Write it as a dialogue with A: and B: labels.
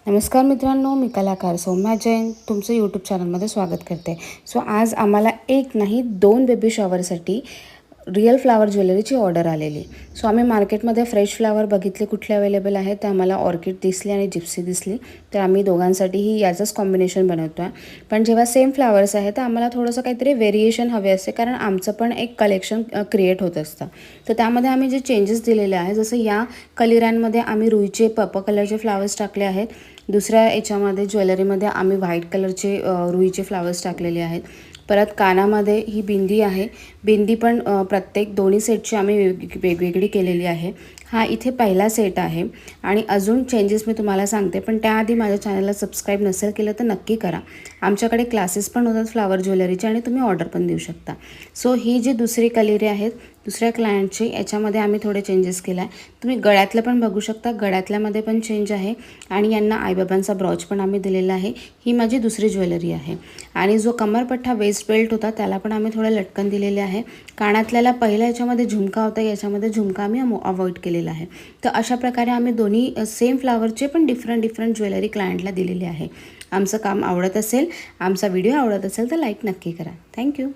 A: नमस्कार मित्रांनो, मी कलाकार सौम्या जैन तुमचं यूट्यूब चॅनलमध्ये स्वागत करते। आज आम्हाला एक नाही दोन बेबी शॉवरसाठी रिअल फ्लावर ज्वेलरीची ऑर्डर आलेली। आम्ही मार्केटमध्ये फ्रेश फ्लावर बघितले कुठले अवेलेबल आहेत, तर आम्हाला ऑर्किड दिसली आणि जिप्सी दिसली, तर आम्ही दोघांसाठीही याचंच कॉम्बिनेशन बनवतो आहे। पण जेव्हा सेम फ्लावर्स आहेत तर आम्हाला थोडंसं काहीतरी व्हेरिएशन हवे असते, कारण आमचं पण एक कलेक्शन क्रिएट होत असतं। तर त्यामध्ये आम्ही जे चेंजेस दिलेले आहेत, जसं या कलिरांमध्ये आम्ही रुईचे पर्पल कलरचे फ्लावर्स टाकले आहेत। दुसऱ्या याच्यामध्ये ज्वेलरीमध्ये आम्ही व्हाईट कलरचे रुईचे फ्लावर्स टाकलेले आहेत। परत कानामध्ये ही बिंदी आहे, बिंदी पण प्रत्येक दोन्ही सेटची आम्ही वेगवेगळी केलेली आहे। हा इथे पहिला सेट आहे आणि अजून चेंजेस मी तुम्हाला सांगते, पण त्याआधी माझ्या चॅनलला सबस्क्राईब नसेल केलं तर नक्की करा। आमच्याकडे क्लासेस पण होतात फ्लावर ज्वेलरीचे आणि तुम्ही ऑर्डर पण देऊ शकता। ही जी दुसरी कलिरे आहेत दुसऱ्या क्लायंटची, याच्यामध्ये आम्ही थोडे चेंजेस केला आहे। तुम्ही गळ्यातलं पण बघू शकता, गळ्यातल्यामध्ये पण चेंज आहे आणि यांना आईबाबांचा ब्रॉच पण आम्ही दिलेला आहे। ही माझी दुसरी ज्वेलरी आहे आणि जो कमरपट्टा वेस्ट बेल्ट होता त्याला पण आम्ही थोडं लटकन दिलेले आहे। कानातल्याला पहिल्या याच्यामध्ये झुमका होता, याच्यामध्ये झुमका आम्ही अवॉइड केलेला आहे। तर अशा प्रकारे आम्ही दोन्ही सेम फ्लावरचे पण डिफरंट ज्वेलरी क्लायंटला दिलेली आहे। आमचं काम आवडत असेल, आमचा व्हिडिओ आवडत असेल तर लाईक नक्की करा। थँक्यू।